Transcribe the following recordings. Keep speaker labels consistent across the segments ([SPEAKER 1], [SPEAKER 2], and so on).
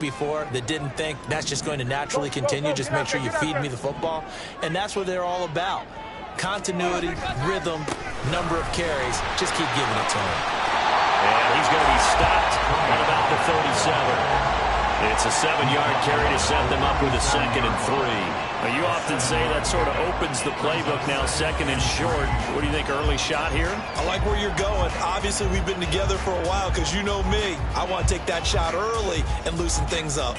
[SPEAKER 1] before that didn't think that's just going to naturally continue. Just make sure you feed me the football. And that's what they're all about. Continuity, rhythm, number of carries. Just keep giving it to him.
[SPEAKER 2] And he's going to be stopped at about the 37. It's a 7-yard carry to set them up with a 2nd and 3. Now, you often say that sort of opens the playbook now, 2nd and short. What do you think, early shot here?
[SPEAKER 3] I like where you're going. Obviously, we've been together for a while because you know me. I want to take that shot early and loosen things up.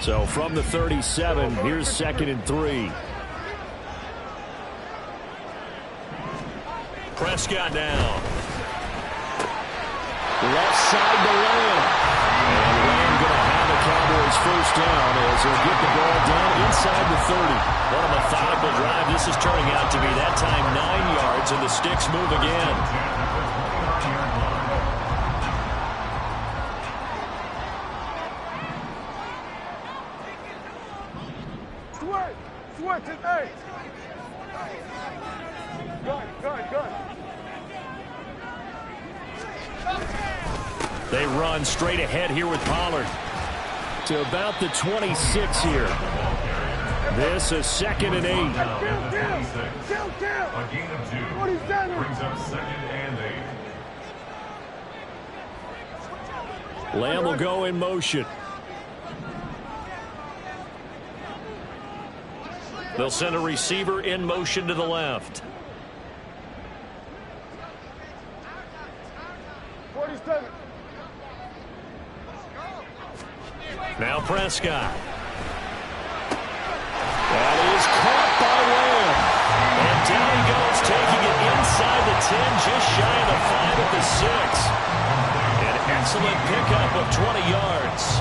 [SPEAKER 2] So from the 37, here's 2nd and 3. Prescott now. Left side to Lamb. And Lamb going to have the Cowboys first down as they'll get the ball down inside the 30. What a methodical drive this is turning out to be. That time 9 yards, and the sticks move again.
[SPEAKER 4] Switch it, hey. Good.
[SPEAKER 2] They run straight ahead here with Pollard to about the 26 here. This is 2nd and 8.
[SPEAKER 4] A gain of 2 brings up 2nd and 8.
[SPEAKER 2] Lamb will go in motion. They'll send a receiver in motion to the left.
[SPEAKER 4] 47.
[SPEAKER 2] Now Prescott. That is caught by Lamb. And down he goes, taking it inside the 10, just shy of the 5 at the 6. An excellent pickup of 20 yards.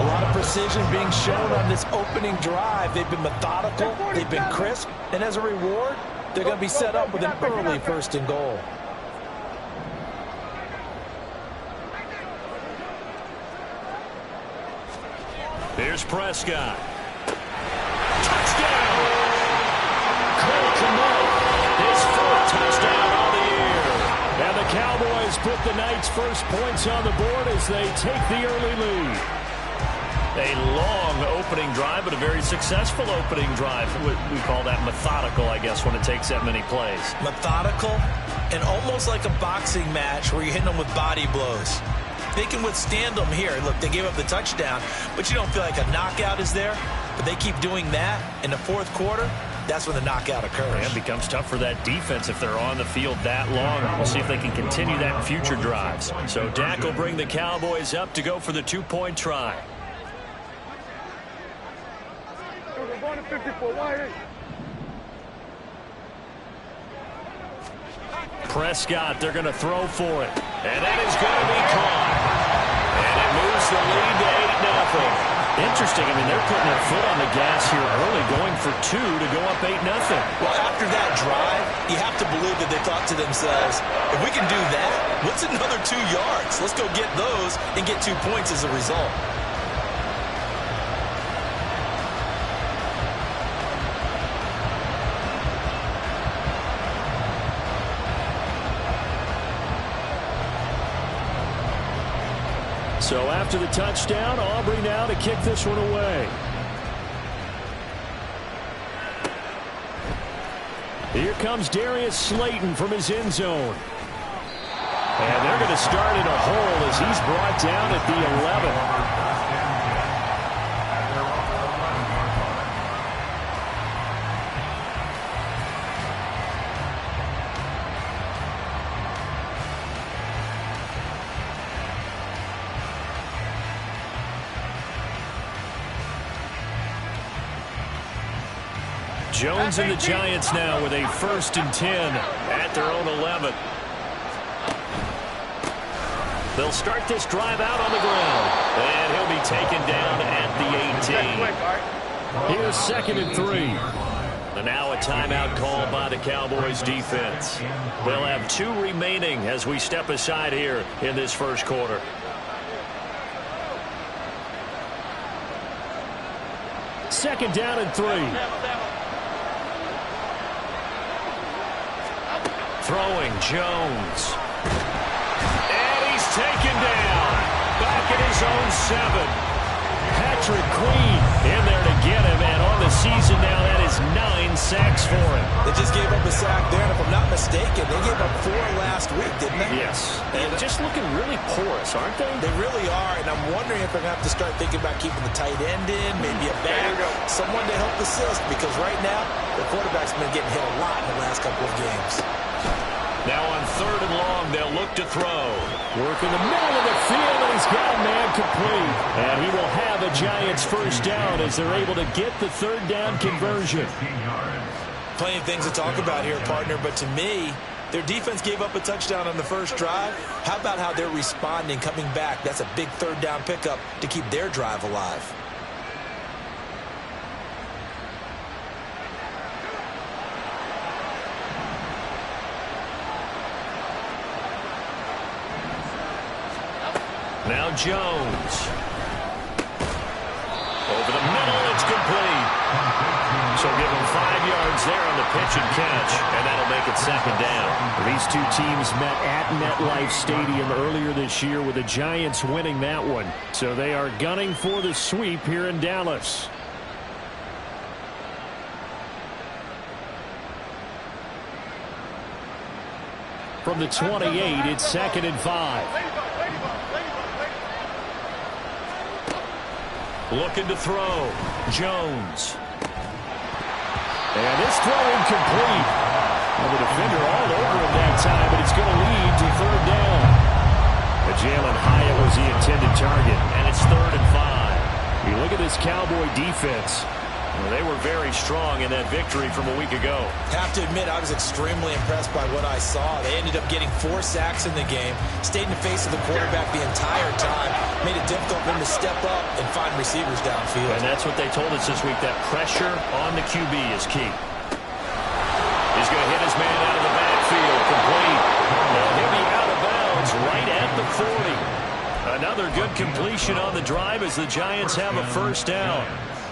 [SPEAKER 1] A lot of precision being shown on this opening drive. They've been methodical, they've been crisp, and as a reward, they're going to be set up with an early 1st and goal.
[SPEAKER 2] Here's Prescott. Touchdown! Cole Kmet, his 4th touchdown on the year. And the Cowboys put the Knights' first points on the board as they take the early lead. A long opening drive, but a very successful opening drive. We call that methodical, I guess, when it takes that many plays.
[SPEAKER 1] Methodical and almost like a boxing match where you're hitting them with body blows. They can withstand them here. Look, they gave up the touchdown, but you don't feel like a knockout is there. But they keep doing that in the 4th quarter. That's when the knockout occurs.
[SPEAKER 2] And it becomes tough for that defense if they're on the field that long. We'll see if they can continue that in future drives. So Dak will bring the Cowboys up to go for the 2-point try. Prescott, they're going to throw for it. And that is going to be caught. And it moves the lead to 8-0. Interesting. I mean, they're putting their foot on the gas here early, going for 2 to go up 8-0.
[SPEAKER 1] Well, after that drive, you have to believe that they thought to themselves, if we can do that, what's another 2 yards? Let's go get those and get 2 points as a result.
[SPEAKER 2] So after the touchdown, Aubrey now to kick this one away. Here comes Darius Slayton from his end zone. And they're going to start in a hole as he's brought down at the 11. Jones and the Giants now with a 1st and 10 at their own 11. They'll start this drive out on the ground. And he'll be taken down at the 18. Here's 2nd and 3. And now a timeout called by the Cowboys defense. They'll have 2 remaining as we step aside here in this 1st quarter. Second down and 3. Throwing Jones. And he's taken down. his own 7. Patrick Queen in there to get him, and on the season now, that is 9 sacks for him.
[SPEAKER 3] They just gave up a sack there, and if I'm not mistaken, they gave up 4 last week, didn't they?
[SPEAKER 2] Yes. And just looking really porous, aren't they?
[SPEAKER 3] They really are, and I'm wondering if they're going to have to start thinking about keeping the tight end in, maybe a back, someone to help assist, because right now, the quarterback's been getting hit a lot in the last couple of games.
[SPEAKER 2] Now on 3rd and long, they'll look to throw. Work in the middle of the field, and he's got a man complete. And he will have a Giants first down as they're able to get the 3rd down conversion.
[SPEAKER 1] Plenty of things to talk about here, partner, but to me, their defense gave up a touchdown on the first drive. How about how they're responding, coming back? That's a big 3rd down pickup to keep their drive alive.
[SPEAKER 2] Now Jones. Over the middle, it's complete. So give him 5 yards there on the pitch and catch, and that'll make it 2nd down. These two teams met at MetLife Stadium earlier this year with the Giants winning that one. So they are gunning for the sweep here in Dallas. From the 28, it's 2nd and 5. Looking to throw. Jones. And this throw incomplete. Well, the defender all over him that time, but it's going to lead to 3rd down. But Jalen Hyatt was the intended target, and it's 3rd and 5. You look at this Cowboy defense. Well, they were very strong in that victory from a week ago.
[SPEAKER 1] Have to admit, I was extremely impressed by what I saw. They ended up getting 4 sacks in the game, stayed in the face of the quarterback the entire time, made it difficult for him to step up and find receivers downfield.
[SPEAKER 2] And that's what they told us this week, that pressure on the QB is key. He's going to hit his man out of the backfield, complete. And he'll be out of bounds right at the 40. Another good completion on the drive as the Giants have a first down.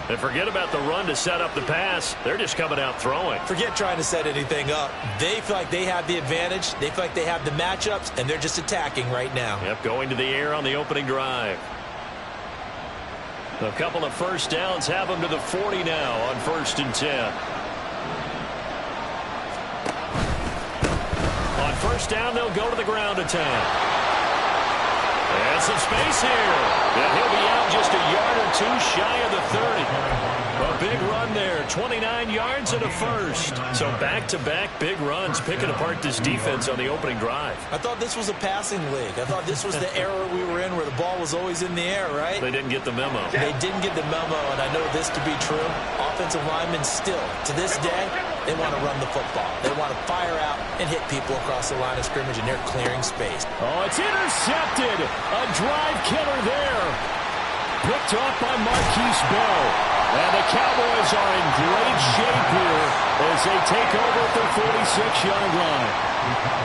[SPEAKER 2] And forget about the run to set up the pass. They're just coming out throwing.
[SPEAKER 1] Forget trying to set anything up. They feel like they have the advantage. They feel like they have the matchups, and they're just attacking right now.
[SPEAKER 2] Yep, going to the air on the opening drive. A couple of first downs have them to the 40 now on 1st and 10. On 1st down, they'll go to the ground attack. And some space here. And he'll be out just a yard or 2 shy of the 30. A big run there. 29 yards and a first. So back-to-back big runs picking apart this defense on the opening drive.
[SPEAKER 1] I thought this was a passing league. I thought this was the era we were in where the ball was always in the air, right?
[SPEAKER 2] They didn't get the memo.
[SPEAKER 1] They didn't get the memo, and I know this to be true. Offensive linemen still, to this day, they want to run the football. They want to fire out and hit people across the line of scrimmage, and they're clearing space.
[SPEAKER 2] Oh, it's intercepted. A drive killer there. Picked off by Marquise Bell. And the Cowboys are in great shape here as they take over at their 46-yard line.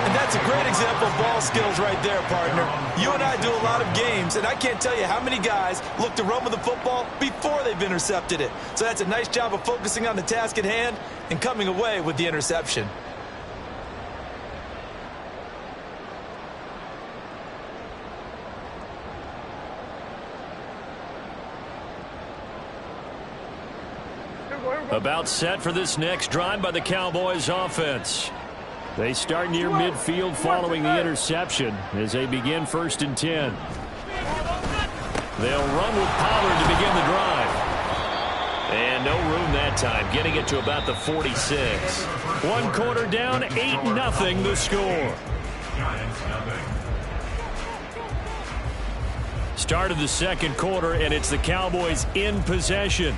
[SPEAKER 1] And that's a great example of ball skills right there, partner. You and I do a lot of games, and I can't tell you how many guys look to run with the football before they've intercepted it. So that's a nice job of focusing on the task at hand and coming away with the interception.
[SPEAKER 2] About set for this next drive by the Cowboys offense. They start near midfield following the interception as they begin 1st and 10. They'll run with Pollard to begin the drive. And no room that time, getting it to about the 46. 1 quarter down, 8-0 the score. Start of the 2nd quarter, and it's the Cowboys in possession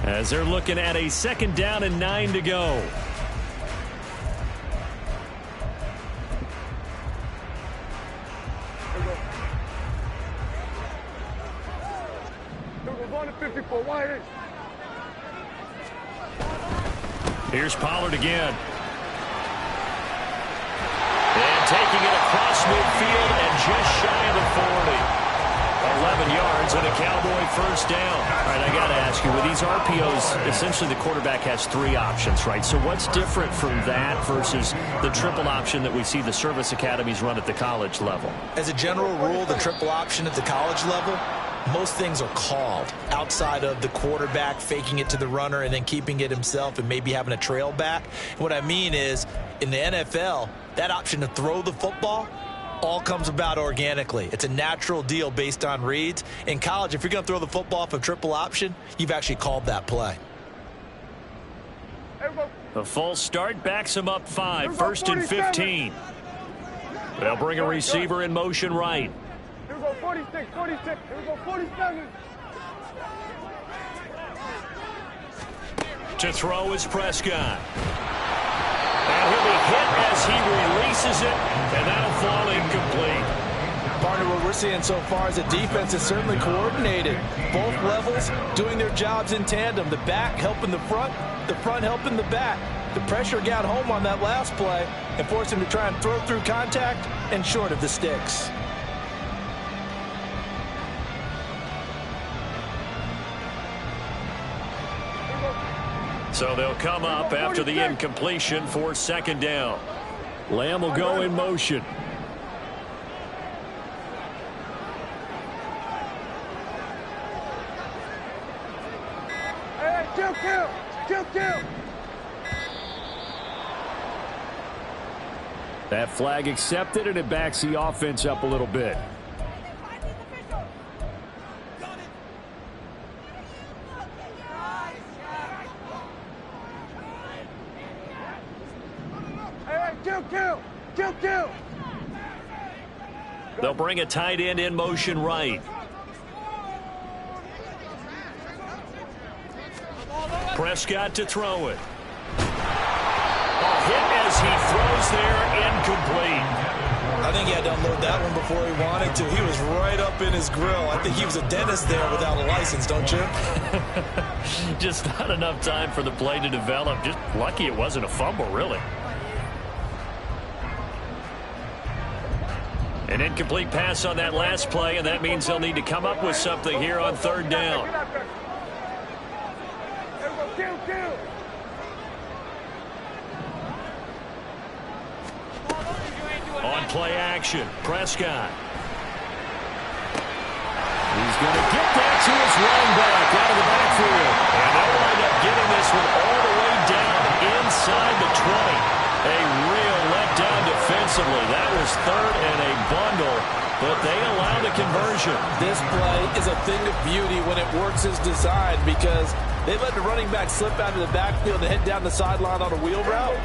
[SPEAKER 2] as they're looking at a 2nd down and 9 to go. Here's Pollard again. And taking it across midfield and just shy of the 40. 11 yards. yards and a Cowboy first down. All right, I got to ask you, with these RPOs, essentially the quarterback has 3 options, right? So what's different from that versus the triple option that we see the service academies run at the college level?
[SPEAKER 1] As a general rule, the triple option at the college level, most things are called outside of the quarterback faking it to the runner and then keeping it himself and maybe having a trail back. And what I mean is, in the NFL, that option to throw the football all comes about organically. It's a natural deal based on reads. In college, if you're going to throw the football off a triple option, you've actually called that play.
[SPEAKER 2] A false start backs him up 5, 1st and 15. They'll bring a receiver in motion right.
[SPEAKER 4] Here we go, 46, 46. Here we go, 47.
[SPEAKER 2] To throw is Prescott. And he'll be hit as he releases it, and that'll fall incomplete.
[SPEAKER 3] Partner, what we're seeing so far is the defense is certainly coordinated. Both levels doing their jobs in tandem. The back helping the front helping the back. The pressure got home on that last play and forced him to try and throw through contact and short of the sticks.
[SPEAKER 2] So they'll come up after the incompletion for 2nd down. Lamb will go in motion.
[SPEAKER 4] Hey, kill.
[SPEAKER 2] That flag accepted, and it backs the offense up a little bit.
[SPEAKER 4] Kill.
[SPEAKER 2] They'll bring a tight end in motion right. Prescott to throw it. A hit as he throws there, incomplete.
[SPEAKER 3] I think he had to unload that one before he wanted to. He was right up in his grill. I think he was a dentist there without a license, don't you?
[SPEAKER 2] Just not enough time for the play to develop. Just lucky it wasn't a fumble, really. An incomplete pass on that last play, and that means they'll need to come up with something here on 3rd down.
[SPEAKER 4] Kill.
[SPEAKER 2] On play action, Prescott. He's going to get that to his running back out of the backfield. And they'll wind up getting this one all the way down inside the 20. A real letdown defensively. That was 3rd and a bundle, but they allow the conversion.
[SPEAKER 3] This play is a thing of beauty when it works as designed because they let the running back slip out of the backfield and head down the sideline on a wheel route.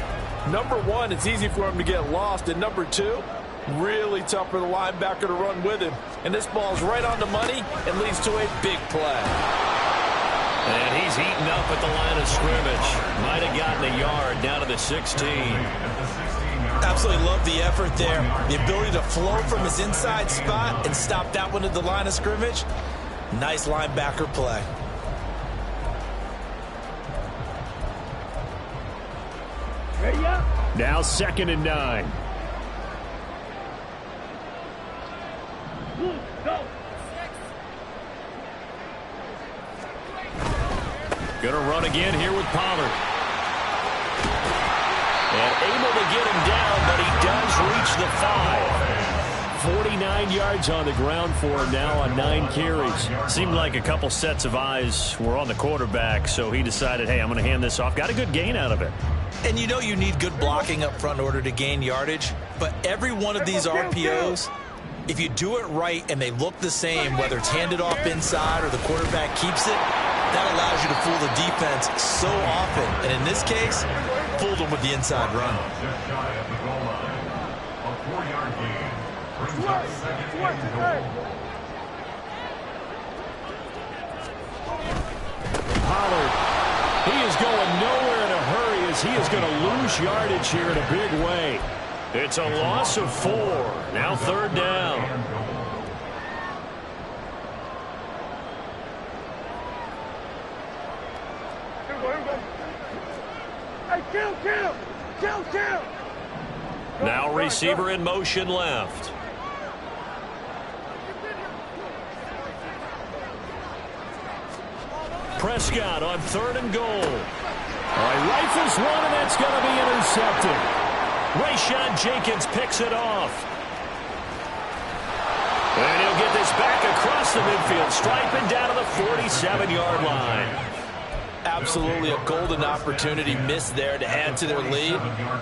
[SPEAKER 3] Number 1, it's easy for him to get lost. And number 2, really tough for the linebacker to run with him. And this ball's right on the money and leads to a big play.
[SPEAKER 2] And he's eaten up at the line of scrimmage. Might have gotten a yard down to the 16.
[SPEAKER 1] Absolutely love the effort there. The ability to flow from his inside spot and stop that one at the line of scrimmage. Nice linebacker play.
[SPEAKER 2] Now 2nd and 9. Going to run again here with Pollard. And able to get him down, but he does reach the 5. 49 yards on the ground for him now on 9 carries. Seemed like a couple sets of eyes were on the quarterback, so he decided, hey, I'm going to hand this off. Got a good gain out of it.
[SPEAKER 1] And you know you need good blocking up front in order to gain yardage, but every one of these RPOs, if you do it right and they look the same, whether it's handed off inside or the quarterback keeps it, that allows you to fool the defense so often. And in this case, fooled them with the inside run.
[SPEAKER 2] Pollard, he is going nowhere in a hurry as he is going to lose yardage here in a big way. It's a loss of 4. Now 3rd down.
[SPEAKER 4] Kill.
[SPEAKER 2] Now receiver in motion left. Prescott on 3rd and goal. All right, rifles one, and that's going to be intercepted. Rayshon Jenkins picks it off. And he'll get this back across the midfield stripe and down to the 47-yard line.
[SPEAKER 3] Absolutely a golden opportunity missed there to add to their lead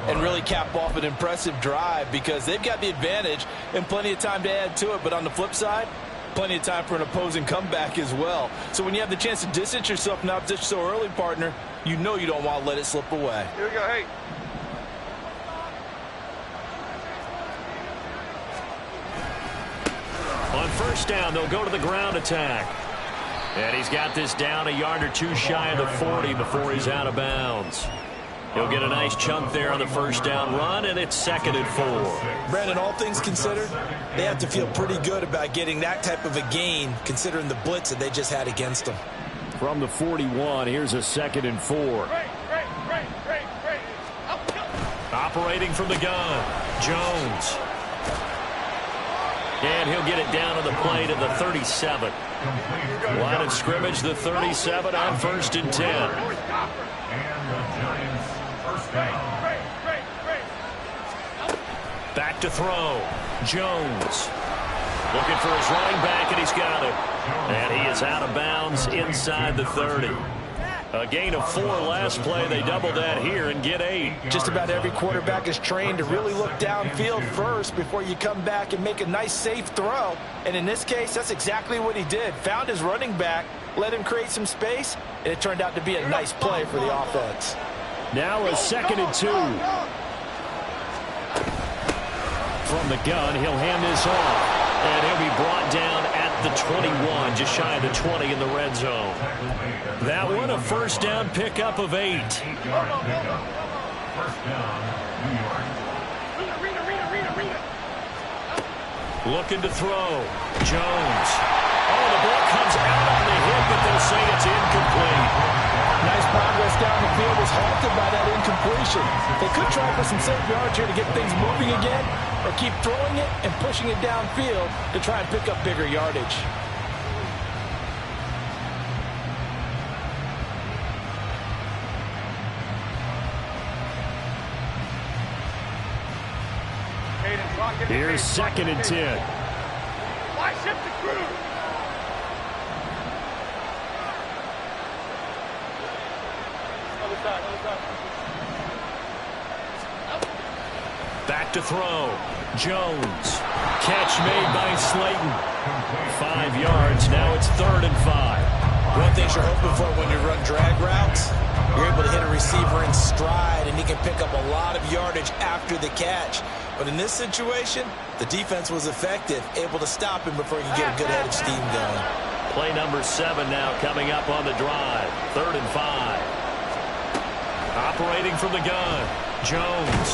[SPEAKER 3] and really cap off an impressive drive, because they've got the advantage and plenty of time to add to it. But on the flip side, plenty of time for an opposing comeback as well. So when you have the chance to distance yourself from opposition so early, partner, you know you don't want to let it slip away.
[SPEAKER 4] Here we go, hey.
[SPEAKER 2] On 1st down, they'll go to the ground attack. And he's got this down a yard or two shy of the 40 before he's out of bounds. He'll get a nice chunk there on the 1st down run, and it's 2nd and 4.
[SPEAKER 1] Brandon, all things considered, they have to feel pretty good about getting that type of a gain, considering the blitz that they just had against them.
[SPEAKER 2] From the 41, here's a 2nd and 4. Operating from the gun, Jones. And he'll get it down on the play to the 37. Line of scrimmage, the 37 on 1st and 10. Back to throw. Jones. Looking for his running back, and he's got it. And he is out of bounds inside the 30. A gain of 4 last play. They double that here and get 8.
[SPEAKER 1] Just about every quarterback is trained to really look downfield first before you come back and make a nice, safe throw. And in this case, that's exactly what he did. Found his running back, let him create some space, and it turned out to be a nice play for the offense.
[SPEAKER 2] Now a 2nd and 2. From the gun, he'll hand this off. And he'll be brought down at the 21, just shy of the 20 in the red zone. That one, a 1st down pickup of 8. Looking to throw. Jones. Oh, the ball comes out on the hit, but they'll say it's incomplete.
[SPEAKER 1] Nice progress down the field, was halted by that incompletion. They could try for some safe yards here to get things moving again, or keep throwing it and pushing it downfield to try and pick up bigger yardage.
[SPEAKER 2] Here's 2nd and 10.
[SPEAKER 4] Why shift the crew? Other side, other side.
[SPEAKER 2] Back to throw. Jones. Catch made by Slayton. 5 yards. Now it's 3rd and 5.
[SPEAKER 1] One thing you're hoping for when you run drag routes, you're able to hit a receiver in stride, and he can pick up a lot of yardage after the catch. But in this situation, the defense was effective, able to stop him before he could get a good head of steam going.
[SPEAKER 2] Play number 7 now coming up on the drive. 3rd and 5. Operating from the gun. Jones.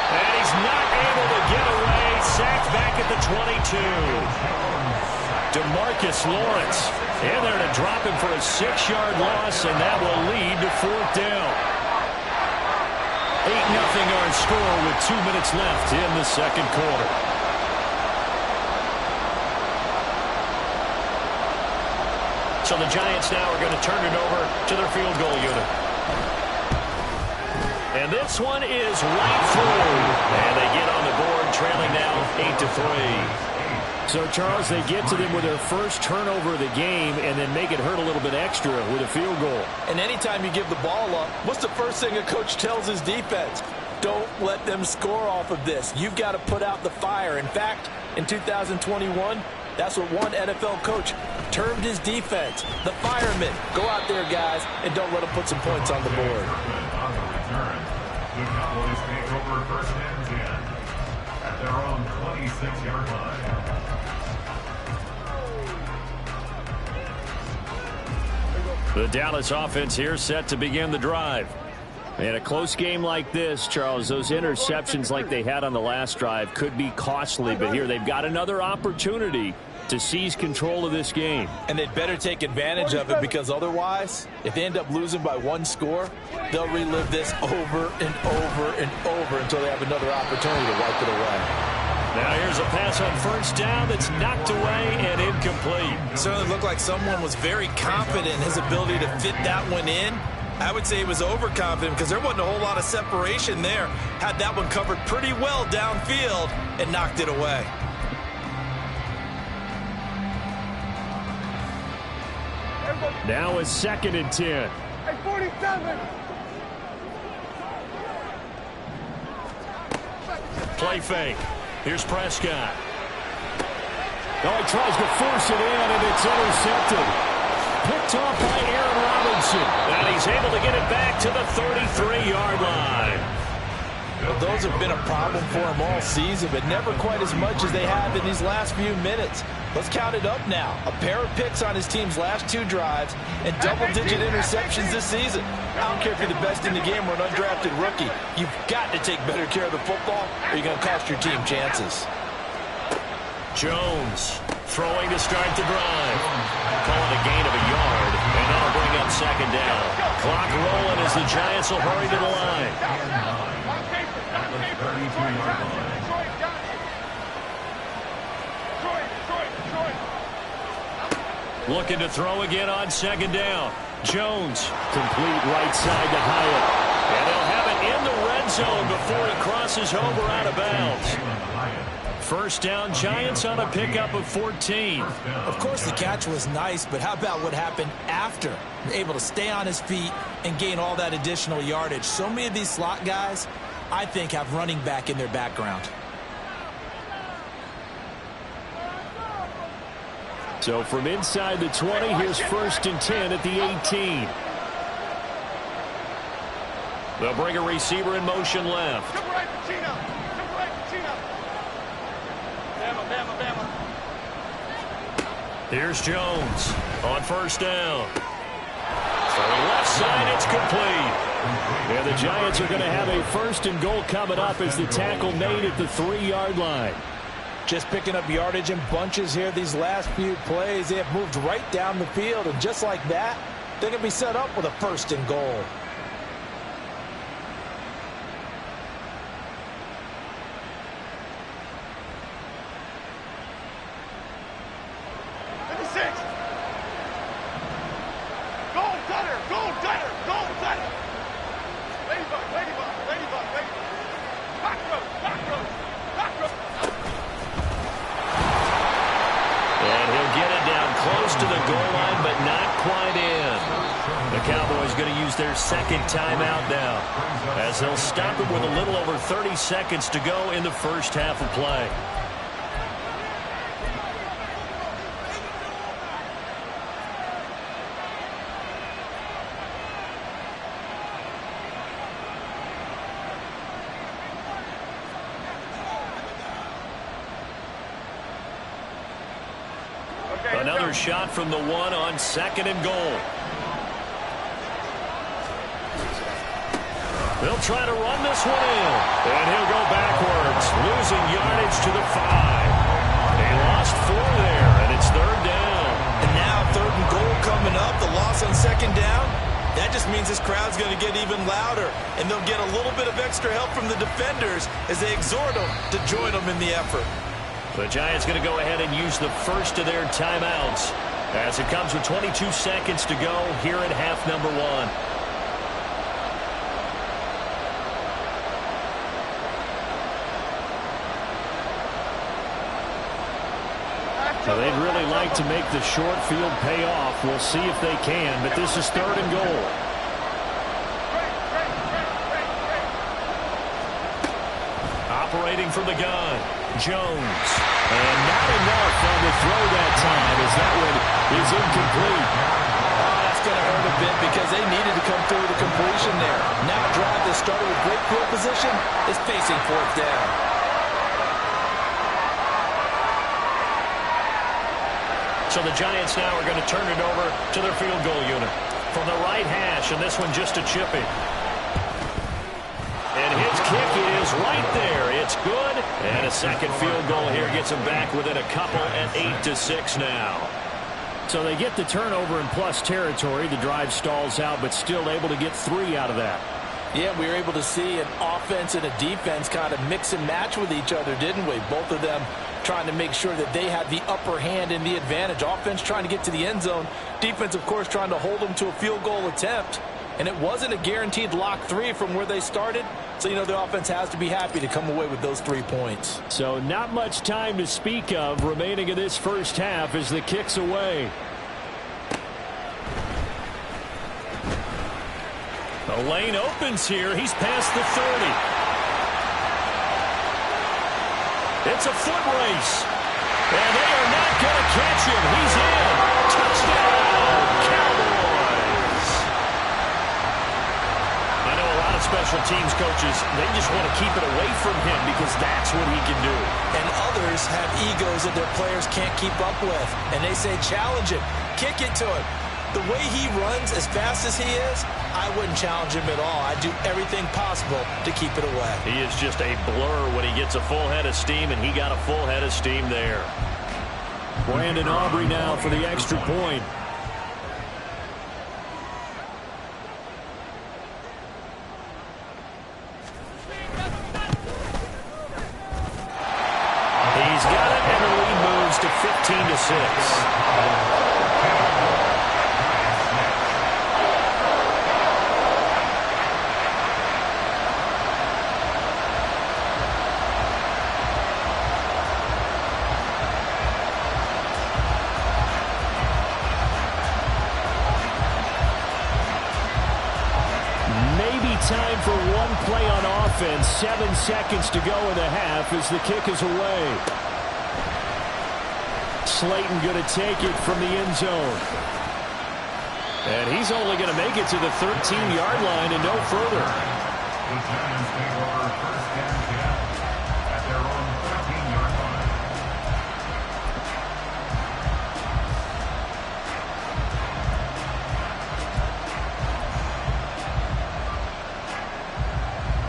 [SPEAKER 2] And he's not able to get away. Sacked back at the 22. DeMarcus Lawrence in there to drop him for a 6-yard loss, and that will lead to 4th down. 8-0 our score with 2 minutes left in the 2nd quarter. So the Giants now are going to turn it over to their field goal unit. And this one is right through. And they get on the board, trailing now 8-3. So, Charles, they get to them with their first turnover of the game and then make it hurt a little bit extra with a field goal.
[SPEAKER 3] And anytime you give the ball up, what's the first thing a coach tells his defense? Don't let them score off of this. You've got to put out the fire. In fact, in 2021, that's what one NFL coach termed his defense. The firemen. Go out there, guys, and don't let them put some points on the board.
[SPEAKER 5] On the return, the Cowboys take over 1st and 10 at their own 26-yard line.
[SPEAKER 2] The Dallas offense here set to begin the drive. In a close game like this, Charles, those interceptions like they had on the last drive could be costly, but here they've got another opportunity to seize control of this game.
[SPEAKER 3] And they'd better take advantage of it, because otherwise, if they end up losing by 1 score, they'll relive this over and over and over until they have another opportunity to wipe it away.
[SPEAKER 2] Now here's a pass on 1st down that's knocked away and incomplete.
[SPEAKER 1] Certainly looked like someone was very confident in his ability to fit that one in. I would say he was overconfident because there wasn't a whole lot of separation there. Had that one covered pretty well downfield and knocked it away.
[SPEAKER 2] Now it's 2nd and 10.
[SPEAKER 4] Hey, 47.
[SPEAKER 2] Play fake. Here's Prescott. Oh, he tries to force it in, and it's intercepted. Picked off by Aaron Robinson. And he's able to get it back to the 33-yard line.
[SPEAKER 1] Well, those have been a problem for him all season, but never quite as much as they have in these last few minutes. Let's count it up now. A pair of picks on his team's last 2 drives and double-digit interceptions this season. I don't care if you're the best in the game or an undrafted rookie. You've got to take better care of the football or you're going to cost your team chances.
[SPEAKER 2] Jones throwing to start the drive. Call it a gain of a yard, and that'll bring up 2nd down. Clock rolling as the Giants will hurry to the line. Looking to throw again on 2nd down. Jones, complete right side to Hyatt. And they'll have it in the red zone before he crosses over out of bounds. 1st down, Giants on a pickup of 14.
[SPEAKER 1] Of course, the catch was nice, but how about what happened after? Able to stay on his feet and gain all that additional yardage. So many of these slot guys, I think, have running back in their background.
[SPEAKER 2] So from inside the 20, here's 1st and 10 at the 18. They'll bring a receiver in motion left. Here's Jones on 1st down. So left side, it's complete. And the Giants are going to have a 1st and goal coming up as the tackle made at the 3-yard line.
[SPEAKER 1] Just picking up yardage in bunches here these last few plays. They have moved right down the field, and just like that, they're going to be set up with a 1st and goal.
[SPEAKER 2] Their 2nd timeout now, as they'll stop him with a little over 30 seconds to go in the 1st half of play. Another shot from the 1 on 2nd and goal. They'll try to run this one in, and he'll go backwards, losing yardage to the 5. They lost 4 there, and it's 3rd down.
[SPEAKER 1] And now 3rd and goal coming up, the loss on 2nd down. That just means this crowd's going to get even louder, and they'll get a little bit of extra help from the defenders as they exhort them to join them in the effort.
[SPEAKER 2] The Giants going to go ahead and use the 1st of their timeouts as it comes with 22 seconds to go here at half number 1. So they'd really like to make the short field pay off. We'll see if they can, but this is 3rd and goal. Operating from the gun, Jones. And not enough on the throw that time as that one is incomplete.
[SPEAKER 1] Oh, that's going to hurt a bit because they needed to come through the completion there. Now a drive that started with great field position is facing 4th down.
[SPEAKER 2] So the Giants now are going to turn it over to their field goal unit. From the right hash, and this one just a chippy. And his kick is right there. It's good. And a 2nd field goal here gets them back within a couple at 8-6 now. So they get the turnover in plus territory. The drive stalls out, but still able to get 3 out of that.
[SPEAKER 1] Yeah, we were able to see an offense and a defense kind of mix and match with each other, didn't we? Both of them trying to make sure that they have the upper hand and the advantage. Offense trying to get to the end zone. Defense, of course, trying to hold them to a field goal attempt. And it wasn't a guaranteed lock 3 from where they started. So, the offense has to be happy to come away with those 3 points.
[SPEAKER 2] So not much time to speak of remaining in this first half as the kick's away. The lane opens here. He's past the 30. It's a foot race. And they are not going to catch him. He's in. Touchdown, Cowboys. I know a lot of special teams coaches, they just want to keep it away from him because that's what he can do.
[SPEAKER 1] And others have egos that their players can't keep up with. And they say, challenge it. Kick it to him. The way he runs, as fast as he is, I wouldn't challenge him at all. I'd do everything possible to keep it away.
[SPEAKER 2] He is just a blur when he gets a full head of steam, and he got a full head of steam there. Brandon Aubrey now for the extra point. He's got it, and the lead moves to 15-6. Time for one play on offense. 7 seconds to go in the half as the kick is away. Slayton going to take it from the end zone. And he's only going to make it to the 13-yard line and no further.
[SPEAKER 5] The Giants take over first and 10 at their own 13-yard line.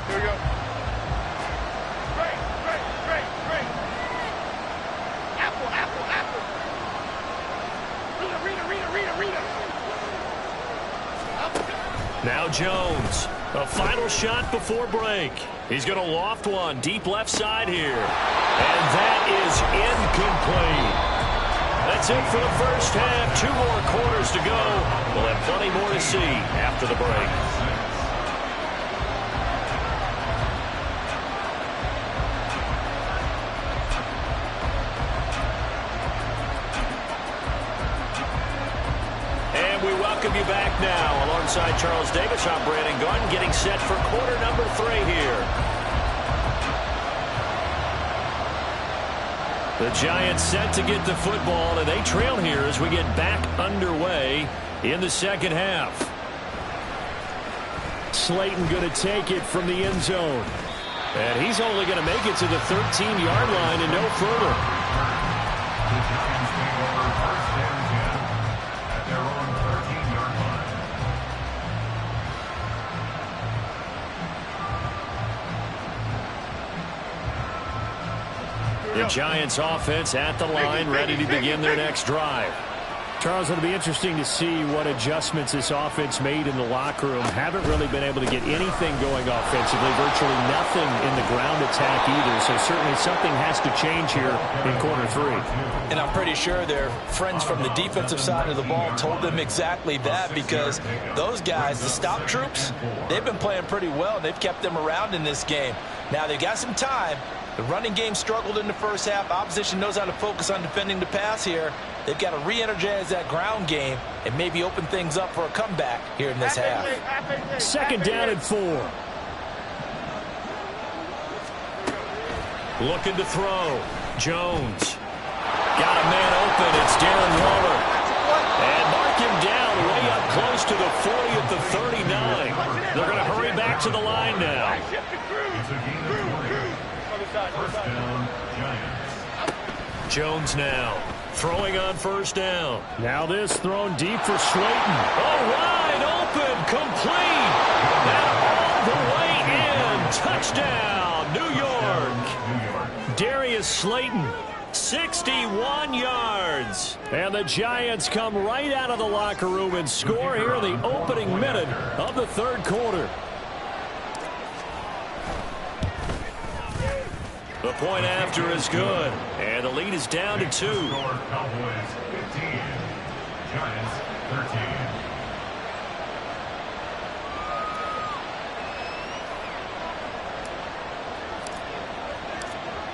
[SPEAKER 4] Here we go. Break. Apple. Rita.
[SPEAKER 2] Now Jones. A final shot before break. He's going to loft one deep left side here. And that is incomplete. That's it for the first half. 2 more quarters to go. We'll have plenty more to see after the break. Welcome you back now. Alongside Charles Davis, I'm Brandon Gunn, getting set for quarter number 3 here. The Giants set to get the football, and they trail here as we get back underway in the second half. Slayton going to take it from the end zone. And he's only going to make it to the 13-yard line and no further.
[SPEAKER 5] The Giants take over first and 10 at their own 13-yard line.
[SPEAKER 2] The Giants offense at the line, ready to begin their next drive. Charles, it'll be interesting to see what adjustments this offense made in the locker room. Haven't really been able to get anything going offensively, virtually nothing in the ground attack either. So certainly something has to change here in quarter 3.
[SPEAKER 1] And I'm pretty sure their friends from the defensive side of the ball told them exactly that, because those guys, the stop troops, they've been playing pretty well. They've kept them around in this game. Now they've got some time. The running game struggled in the first half. Opposition knows how to focus on defending the pass here. They've got to re-energize that ground game and maybe open things up for a comeback here in this half.
[SPEAKER 2] Second down and 4. Looking to throw. Jones. Got a man open. It's Darren Waller. And mark him down way up close to the 40 at the 39. They're going to hurry back to the line now.
[SPEAKER 5] It's a gain of 20. First down, Giants.
[SPEAKER 2] Jones now throwing on first down. Now this thrown deep for Slayton. Oh, wide open, complete. And all the way in. Touchdown, New York. Darius Slayton, 61 yards. And the Giants come right out of the locker room and score here in the opening minute of the third quarter. The point after is good. And the lead is down to 2.
[SPEAKER 5] Cowboys 15, Giants 13.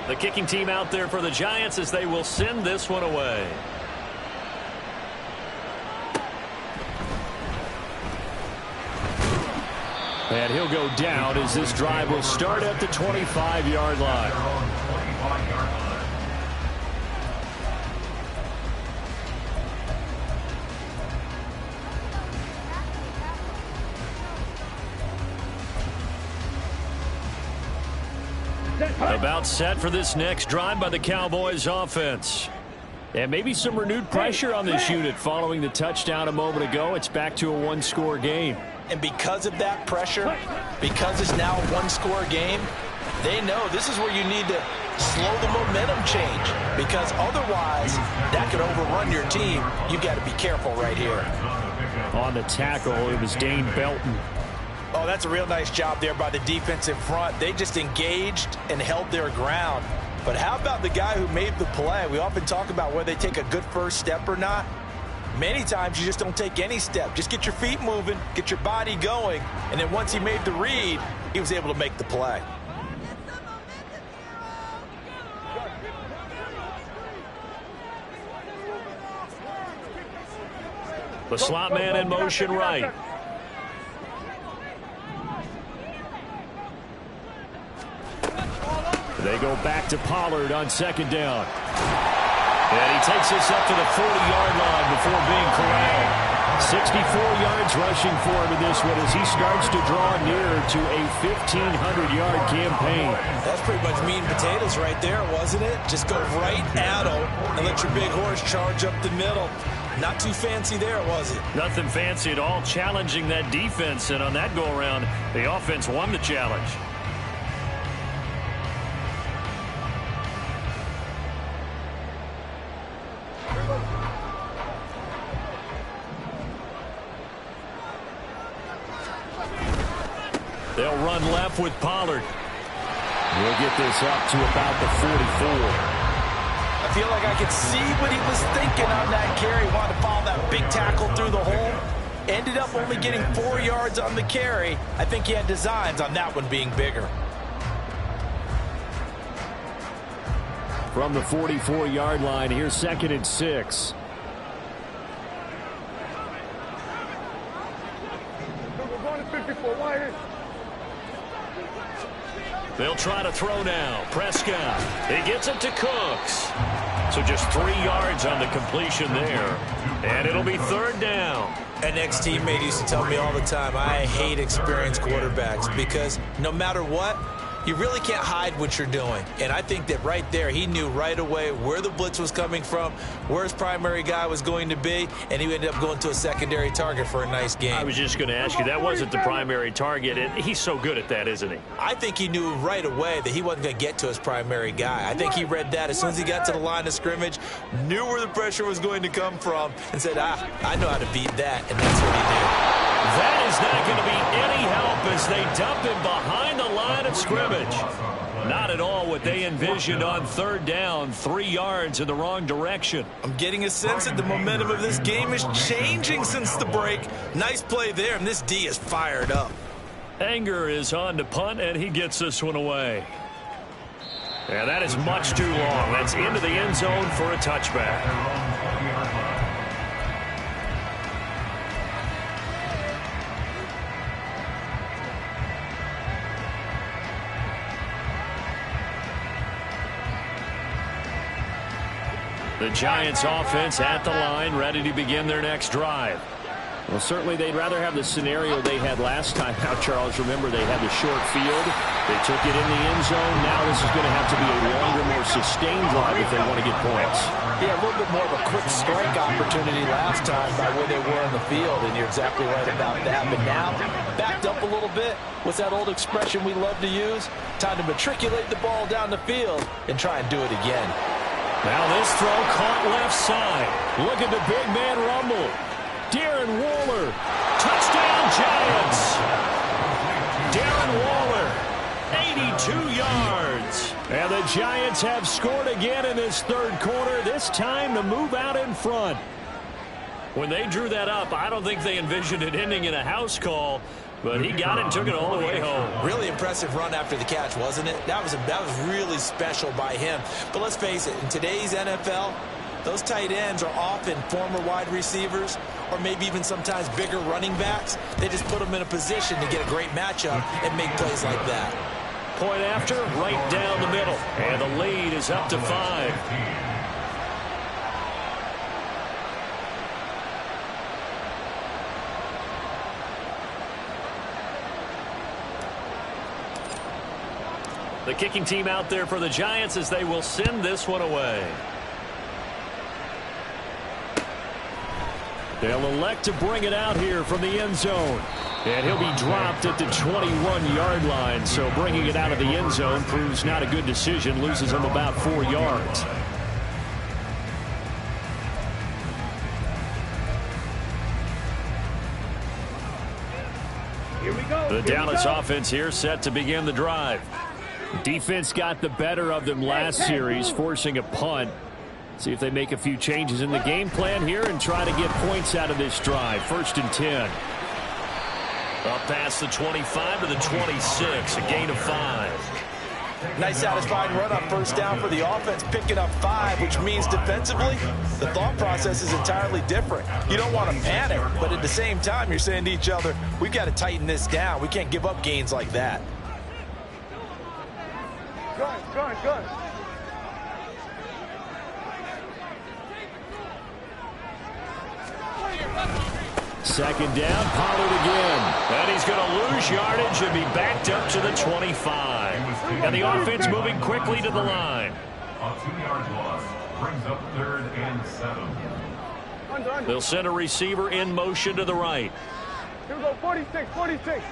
[SPEAKER 2] The kicking team out there for the Giants as they will send this one away. And he'll go down as this drive will start at the 25-yard line. About set for this next drive by the Cowboys offense. And maybe some renewed pressure on this unit following the touchdown a moment ago. It's back to a one-score game.
[SPEAKER 1] And because of that pressure, because it's now a one-score game, they know this is where you need to slow the momentum change, because otherwise that could overrun your team. You've got to be careful right here.
[SPEAKER 2] On the tackle, it was Dane Belton.
[SPEAKER 1] Oh, that's a real nice job there by the defensive front. They just engaged and held their ground. But how about the guy who made the play? We often talk about whether they take a good first step or not. Many times you just don't take any step. Just get your feet moving, get your body going, and then once he made the read, he was able to make the play.
[SPEAKER 2] The slot man in motion right. They go back to Pollard on second down. And he takes us up to the 40-yard line before being corralled. 64 yards rushing for him in this one as he starts to draw nearer to a 1,500-yard campaign.
[SPEAKER 1] That's pretty much meat and potatoes right there, wasn't it? Just go right at him and let your big horse charge up the middle. Not too fancy there, was it?
[SPEAKER 2] Nothing fancy at all, challenging that defense. And on that go-around, the offense won the challenge. They'll run left with Pollard. We'll get this up to about the 44.
[SPEAKER 1] I feel like I could see what he was thinking on that carry. Wanted to follow that big tackle through the hole. Ended up only getting 4 yards on the carry. I think he had designs on that one being bigger.
[SPEAKER 2] From the 44-yard line, here's 2nd and 6.
[SPEAKER 4] We're going to 54. Why is?
[SPEAKER 2] They'll try to throw now. Prescott. He gets it to Cooks. So just 3 yards on the completion there. And it'll be 3rd down.
[SPEAKER 1] An ex-teammate used to tell me all the time, I hate experienced quarterbacks because no matter what, you really can't hide what you're doing. And I think that right there, he knew right away where the blitz was coming from, where his primary guy was going to be, and he ended up going to a secondary target for a nice game.
[SPEAKER 2] I was just going to ask you, that wasn't the primary target, and he's so good at that, isn't he?
[SPEAKER 1] I think he knew right away that he wasn't going to get to his primary guy. I think he read that as soon as he got to the line of scrimmage, knew where the pressure was going to come from, and said, I know how to beat that, and that's what he did.
[SPEAKER 2] That is not going to be any help as they dump him behind the line of scrimmage. Not at all what they envisioned on 3rd down, 3 yards in the wrong direction.
[SPEAKER 1] I'm getting a sense that the momentum of this game is changing since the break. Nice play there, and this D is fired up.
[SPEAKER 2] Anger is on to punt, and he gets this one away. And that is much too long. That's into the end zone for a touchback. The Giants offense at the line, ready to begin their next drive. Well, certainly they'd rather have the scenario they had last time out, Charles. Remember, they had the short field. They took it in the end zone. Now this is going to have to be a longer, more sustained drive if they want to get points.
[SPEAKER 1] Yeah, a little bit more of a quick strike opportunity last time by where they were on the field, and you're exactly right about that. But now, backed up a little bit. What's that old expression we love to use? Time to matriculate the ball down the field and try and do it again.
[SPEAKER 2] Now this throw caught left side. Look at the big man rumble. Darren Waller. Touchdown, Giants. Darren Waller 82 yards. And the Giants have scored again in this third quarter, this time to move out in front. When they drew that up, I don't think they envisioned it ending in a house call, but he got it and took it all the way home.
[SPEAKER 1] Really impressive run after the catch, wasn't it? That was really special by him. But let's face it, in today's NFL, those tight ends are often former wide receivers or maybe even sometimes bigger running backs. They just put them in a position to get a great matchup and make plays like that.
[SPEAKER 2] Point after, right down the middle. And the lead is up to 5. The kicking team out there for the Giants as they will send this one away. They'll elect to bring it out here from the end zone. And he'll be dropped at the 21-yard line. So bringing it out of the end zone proves not a good decision. Loses him about 4 yards.
[SPEAKER 4] Here we go.
[SPEAKER 2] The Dallas offense here set to begin the drive. Defense got the better of them last series, forcing a punt. See if they make a few changes in the game plan here and try to get points out of this drive. 1st and 10. Up past the 25 to the 26, a gain of 5.
[SPEAKER 1] Nice satisfying run on first down for the offense, picking up 5, which means defensively, the thought process is entirely different. You don't want to panic, but at the same time, you're saying to each other, we've got to tighten this down. We can't give up gains like that.
[SPEAKER 4] Good.
[SPEAKER 2] 2nd down, Pollard again. And he's going to lose yardage and be backed up to the 25. And the offense moving quickly to the line.
[SPEAKER 5] A 2-yard loss brings up 3rd and 7.
[SPEAKER 2] They'll send a receiver in motion to the right.
[SPEAKER 4] Here we go, 46.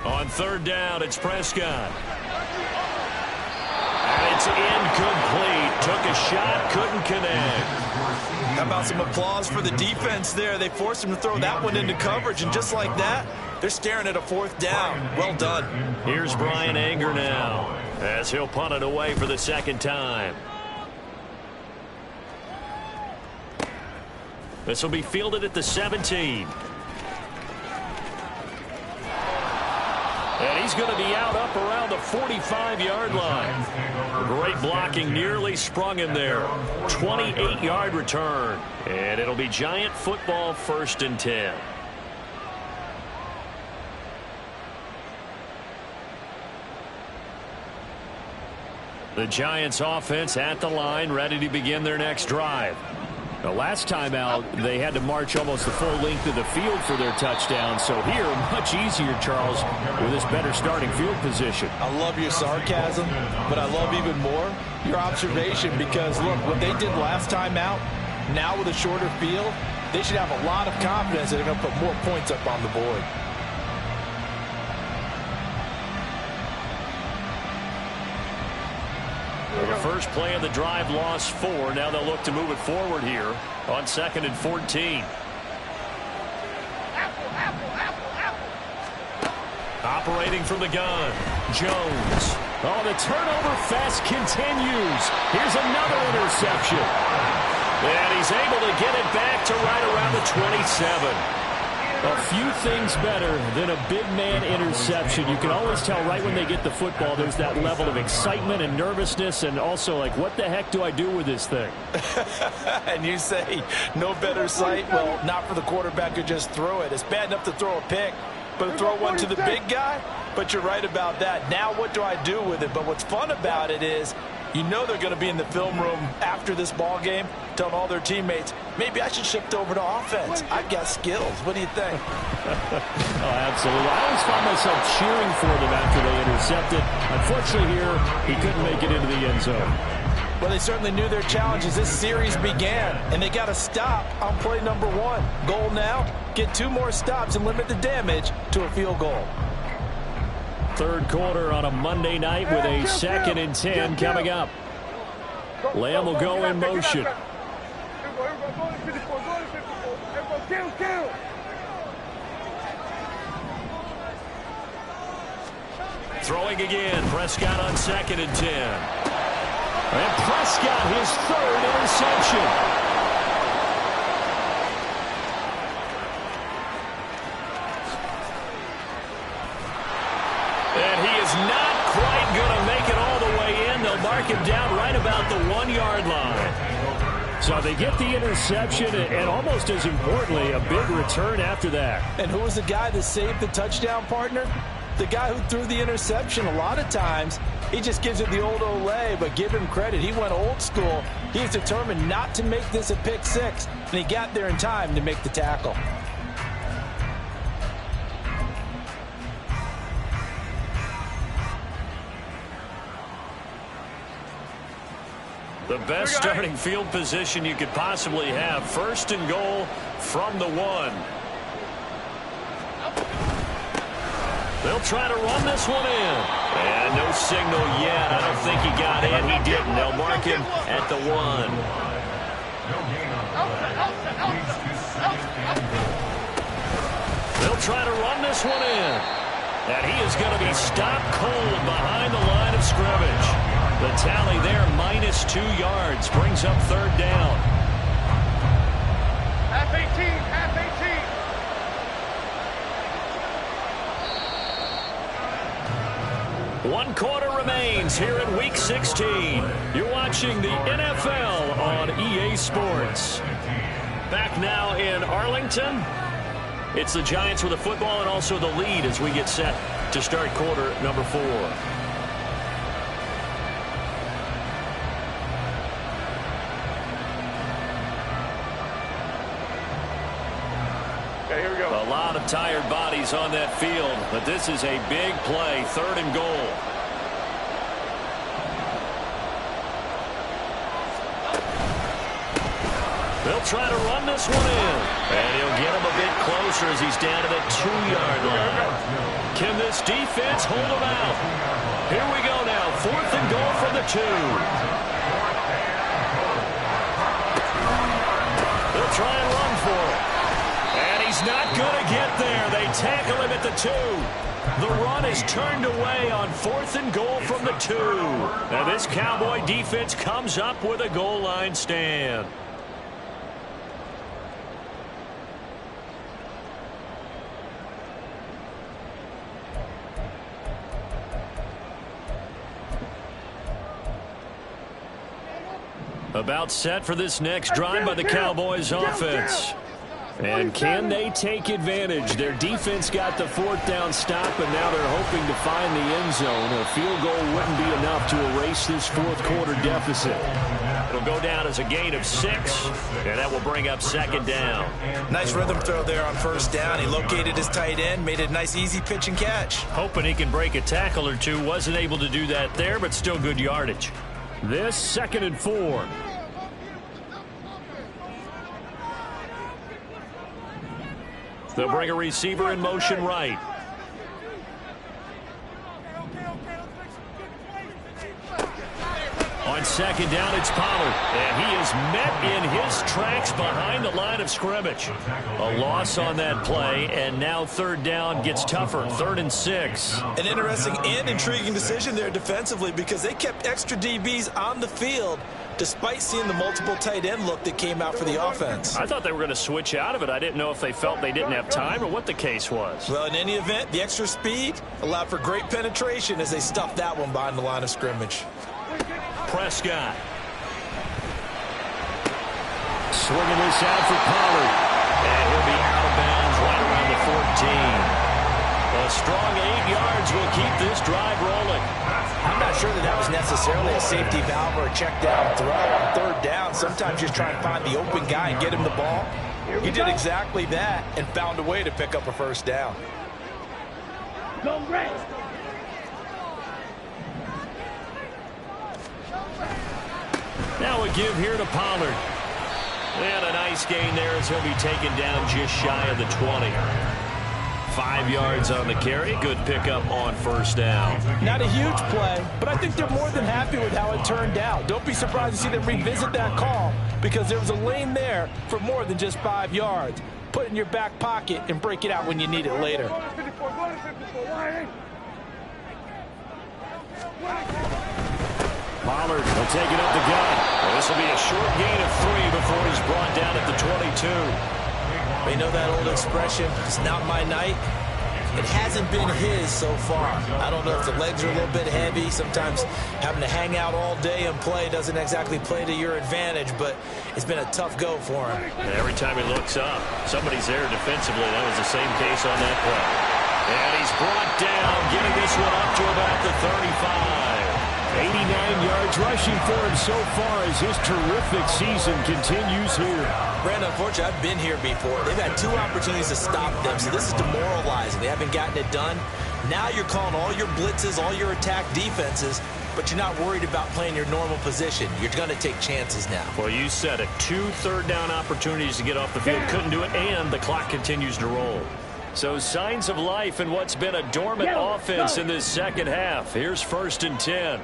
[SPEAKER 2] On 3rd down, it's Prescott. And it's incomplete. Took a shot, couldn't connect.
[SPEAKER 1] How about some applause for the defense there? They forced him to throw that one into coverage, and just like that, they're staring at a 4th down. Well done.
[SPEAKER 2] Here's Brian Anger now, as he'll punt it away for the 2nd time. This will be fielded at the 17. And he's going to be out up around the 45-yard line. Great blocking, nearly sprung him there. 28-yard return. And it'll be Giant football, 1st and 10. The Giants offense at the line, ready to begin their next drive. The last time out, they had to march almost the full length of the field for their touchdown. So here, much easier, Charles, with this better starting field position.
[SPEAKER 1] I love your sarcasm, but I love even more your observation because, look, what they did last time out, now with a shorter field, they should have a lot of confidence that they're going to put more points up on the board.
[SPEAKER 2] The first play of the drive lost 4. Now they'll look to move it forward here on 2nd and 14. Operating from the gun, Jones. Oh, the turnover fest continues. Here's another interception. And he's able to get it back to right around the 27. A few things better than a big man interception. You can always tell right when they get the football, there's that level of excitement and nervousness, and also like, what the heck do I do with this thing?
[SPEAKER 1] And you say, no better sight? Well, not for the quarterback who just threw it. It's bad enough to throw a pick, but to throw one to the big guy? But you're right about that. Now what do I do with it? But what's fun about it is, you know they're going to be in the film room after this ball game telling all their teammates, maybe I should shift over to offense. I've got skills. What do you think?
[SPEAKER 2] Oh, absolutely. I always found myself cheering for them after they intercepted. Unfortunately here, he couldn't make it into the end zone.
[SPEAKER 1] Well, they certainly knew their challenge as this series began, and they got to stop on play number 1. Goal now, get 2 more stops and limit the damage to a field goal.
[SPEAKER 2] Third quarter on a Monday night with a 2nd and 10 coming up. Lamb will go in motion. Throwing again. Prescott on 2nd and 10. And Prescott, his 3rd interception. And he is not quite going to make it all the way in. They'll mark him down right about the 1-yard line. So they get the interception, and almost as importantly, a big return after that.
[SPEAKER 3] And who was the guy that saved the touchdown, partner? The guy who threw the interception. A lot of times, he just gives it the old Olay, but give him credit. He went old school. He was determined not to make this a pick 6, and he got there in time to make the tackle.
[SPEAKER 2] The best starting field position you could possibly have. 1st and goal from the 1. They'll try to run this one in. And no signal yet. I don't think he got in. He didn't. They'll mark him at the 1. They'll try to run this one in. And he is going to be stopped cold behind the line of scrimmage. The tally there, -2 yards, brings up 3rd down.
[SPEAKER 4] Half 18, half
[SPEAKER 2] 18. 1 quarter remains here in Week 16. You're watching the NFL on EA Sports. Back now in Arlington. It's the Giants with the football and also the lead as we get set to start quarter number 4. A lot of tired bodies on that field, but this is a big play, 3rd and goal. They'll try to run this one in, and he'll get him a bit closer as he's down to the 2-yard line. Can this defense hold him out? Here we go now, 4th and goal from the 2. They'll try and run for it. And he's not going to get there. They tackle him at the 2. The run is turned away on 4th and goal from the 2. Now this Cowboy defense comes up with a goal line stand. About set for this next drive by the Cowboys offense. And can they take advantage? Their defense got the 4th down stop, and now they're hoping to find the end zone. A field goal wouldn't be enough to erase this 4th quarter deficit. It'll go down as a gain of 6, and that will bring up 2nd down.
[SPEAKER 1] Nice rhythm throw there on 1st down. He located his tight end, made it a nice easy pitch and catch.
[SPEAKER 2] Hoping he can break a tackle or two. Wasn't able to do that there, but still good yardage. This 2nd and 4. They'll bring a receiver in motion right. On 2nd down, it's Pollard. And he is met in his tracks behind the line of scrimmage. A loss on that play, and now 3rd down gets tougher. 3rd and 6.
[SPEAKER 1] An interesting and intriguing decision there defensively because they kept extra DBs on the field despite seeing the multiple tight end look that came out for the offense.
[SPEAKER 2] I thought they were going to switch out of it. I didn't know if they felt they didn't have time or what the case was.
[SPEAKER 1] Well, in any event, the extra speed allowed for great penetration as they stuffed that one behind the line of scrimmage.
[SPEAKER 2] Prescott. Swinging this out for Pollard. And he'll be out of bounds right around the 14. A strong 8 yards will keep this drive rolling.
[SPEAKER 1] I'm not sure that was necessarily a safety valve or a check down throw on 3rd down. Sometimes just try and find the open guy and get him the ball. He did exactly that and found a way to pick up a 1st down.
[SPEAKER 4] Go rest.
[SPEAKER 2] Now a give here to Pollard. And a nice gain there as he'll be taken down just shy of the 20. 5 yards on the carry. Good pickup on 1st down.
[SPEAKER 3] Not a huge play, but I think they're more than happy with how it turned out. Don't be surprised to see them revisit that call because there was a lane there for more than just 5 yards. Put it in your back pocket and break it out when you need it later.
[SPEAKER 2] Pollard will take it up the gut. This will be a short gain of 3 before he's brought down at the 22.
[SPEAKER 1] You know that old expression, it's not my night? It hasn't been his so far. I don't know if the legs are a little bit heavy. Sometimes having to hang out all day and play doesn't exactly play to your advantage, but it's been a tough go for him.
[SPEAKER 2] And every time he looks up, somebody's there defensively. That was the same case on that play. And he's brought down, getting this one up to about the 35. 89 yards rushing for him so far as his terrific season continues here.
[SPEAKER 1] Brandon, unfortunately, I've been here before. They've had 2 opportunities to stop them, so this is demoralizing. They haven't gotten it done. Now you're calling all your blitzes, all your attack defenses, but you're not worried about playing your normal position. You're going to take chances now.
[SPEAKER 2] Well, you said it. 2 third-down opportunities to get off the field. Couldn't do it, and the clock continues to roll. So signs of life in what's been a dormant offense in this second half. Here's 1st and 10.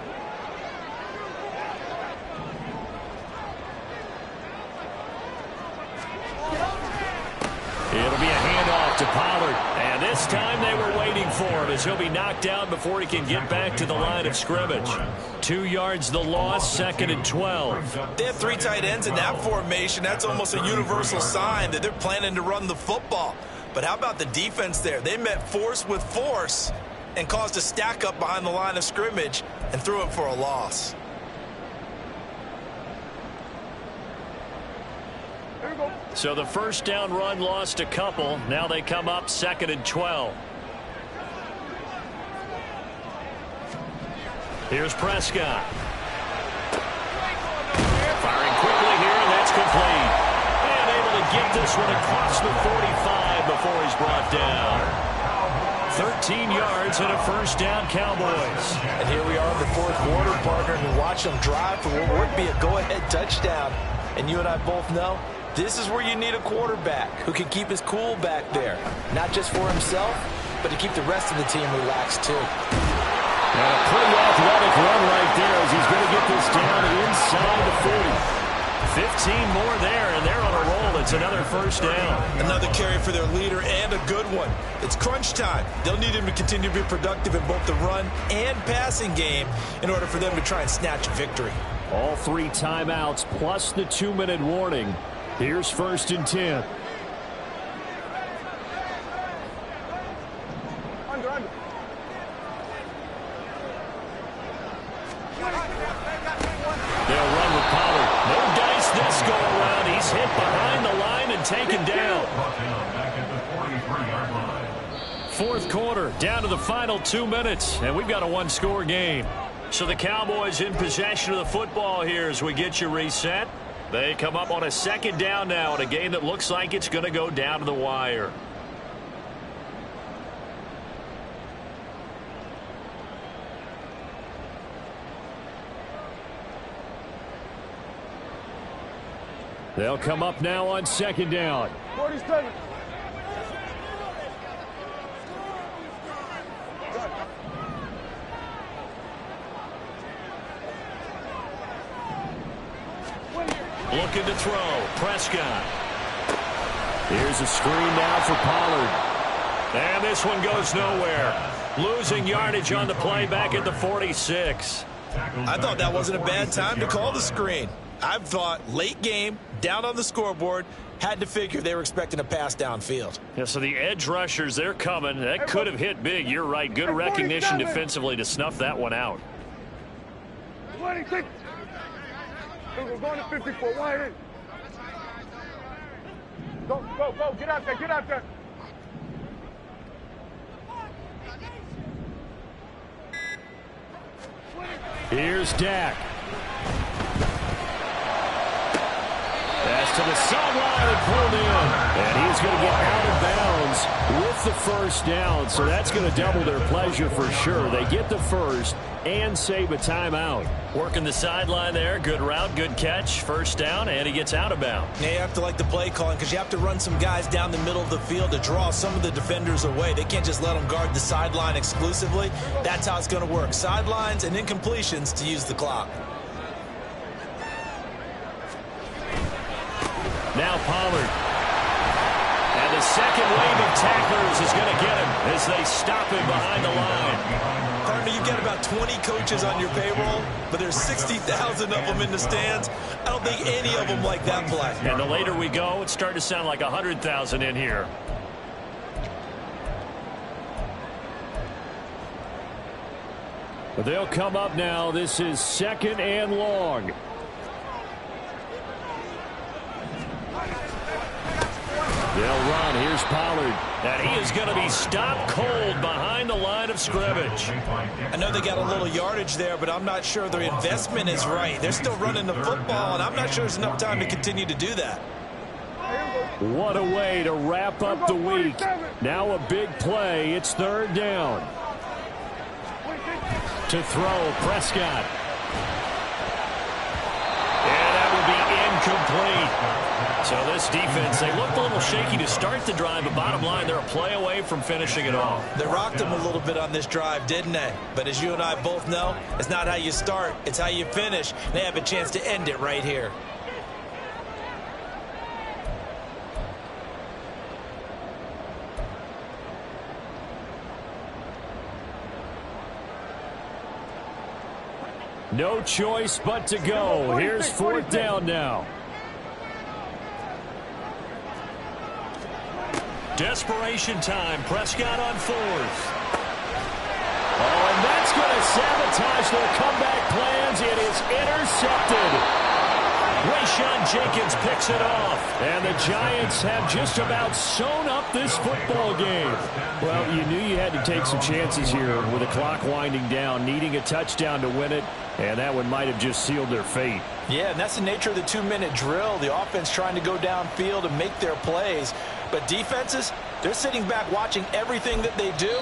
[SPEAKER 2] It'll be a handoff to Pollard. And this time they were waiting for him as he'll be knocked down before he can get back to the line of scrimmage. 2 yards the loss, 2nd and 12.
[SPEAKER 1] They have 3 tight ends in that formation. That's almost a universal sign that they're planning to run the football. But how about the defense there? They met force with force and caused a stack up behind the line of scrimmage and threw it for a loss.
[SPEAKER 2] So the first down run lost a couple. Now they come up 2nd and 12. Here's Prescott. Firing quickly here, and that's complete. And able to get this one across the 45 before he's brought down. 13 yards and a first down, Cowboys.
[SPEAKER 1] And here we are in the 4th quarter, partner, and watch them drive for what would be a go-ahead touchdown. And you and I both know this is where you need a quarterback who can keep his cool back there. Not just for himself, but to keep the rest of the team relaxed, too.
[SPEAKER 2] And a pretty athletic run right there as he's going to get this down inside the 40. 15 more there, and they're on a roll. It's another first down.
[SPEAKER 1] Another carry for their leader, and a good one. It's crunch time. They'll need him to continue to be productive in both the run and passing game in order for them to try and snatch a victory.
[SPEAKER 2] All 3 timeouts plus the 2-minute warning. Here's 1st and 10.
[SPEAKER 4] Under.
[SPEAKER 2] They'll run with Pollard. No dice this go around. He's hit behind the line and taken down.
[SPEAKER 5] Back at the 43-yard line.
[SPEAKER 2] 4th quarter, down to the final 2 minutes, and we've got a 1-score game. So the Cowboys in possession of the football here as we get you reset. They come up on a 2nd down now in a game that looks like it's going to go down to the wire. They'll come up now on 2nd down.
[SPEAKER 4] 47.
[SPEAKER 2] Looking to throw. Prescott. Here's a screen now for Pollard. And this one goes nowhere. Losing yardage on the play back at the 46.
[SPEAKER 1] I thought that wasn't a bad time to call the screen. I thought late game, down on the scoreboard, had to figure they were expecting a pass downfield.
[SPEAKER 2] Yeah, so the edge rushers, they're coming. That could have hit big. You're right. Good recognition defensively to snuff that one out.
[SPEAKER 4] 26. We're going to 54. Wide in. Go. Get out there.
[SPEAKER 2] Here's Dak. Pass to the sideline and pulled in. And he's going to get out of bounds with the first down. So that's going to double their pleasure for sure. They get the first and save a timeout. Working the sideline there. Good route, good catch. First down, and he gets out of bounds.
[SPEAKER 1] Yeah, you have to like the play calling because you have to run some guys down the middle of the field to draw some of the defenders away. They can't just let them guard the sideline exclusively. That's how it's going to work. Sidelines and incompletions to use the clock.
[SPEAKER 2] Now Pollard. And the second wave of tacklers is going to get him as they stop him behind the line.
[SPEAKER 1] Turner, you've got about 20 coaches on your payroll, but there's 60,000 of them in the stands. I don't think any of them like that play.
[SPEAKER 2] And the later we go, it's starting to sound like 100,000 in here. But they'll come up now. This is 2nd and long. They'll run. Here's Pollard. And he is going to be stopped cold behind the line of scrimmage.
[SPEAKER 1] I know they got a little yardage there, but I'm not sure their investment is right. They're still running the football, and I'm not sure there's enough time to continue to do that.
[SPEAKER 2] What a way to wrap up the week. Now a big play. It's 3rd down. To throw, Prescott. And that will be incomplete. So this defense, they looked a little shaky to start the drive, but bottom line, they're a play away from finishing it off.
[SPEAKER 1] They rocked them a little bit on this drive, didn't they? But as you and I both know, it's not how you start, it's how you finish. They have a chance to end it right here.
[SPEAKER 2] No choice but to go. Here's 4th down now. Desperation time. Prescott on 4th. Oh, and that's going to sabotage their comeback plans. It is intercepted. Rayshon Jenkins picks it off. And the Giants have just about sewn up this football game. Well, you knew you had to take some chances here with the clock winding down, needing a touchdown to win it, and that one might have just sealed their fate.
[SPEAKER 1] Yeah, and that's the nature of the 2-minute drill. The offense trying to go downfield and make their plays. But defenses, they're sitting back watching everything that they do,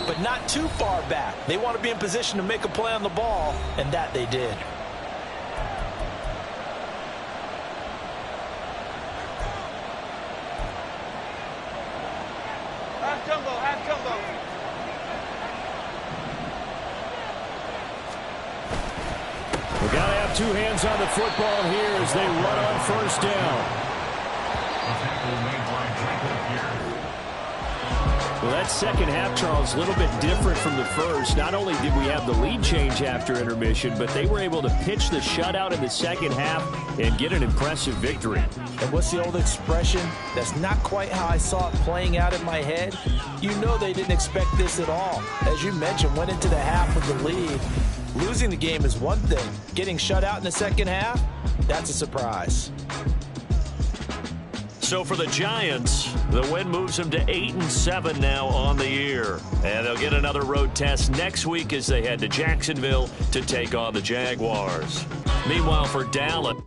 [SPEAKER 1] but not too far back. They want to be in position to make a play on the ball, and that they did.
[SPEAKER 4] Half combo.
[SPEAKER 2] We've got to have 2 hands on the football here as they run on 1st down. Well, that second half, Charles, a little bit different from the first. Not only did we have the lead change after intermission, but they were able to pitch the shutout in the second half and get an impressive victory.
[SPEAKER 1] And what's the old expression? That's not quite how I saw it playing out in my head. You know they didn't expect this at all. As you mentioned, went into the half with the lead. Losing the game is one thing. Getting shut out in the second half, that's a surprise.
[SPEAKER 2] So for the Giants, the win moves them to 8-7 now on the year. And they'll get another road test next week as they head to Jacksonville to take on the Jaguars. Meanwhile, for Dallas,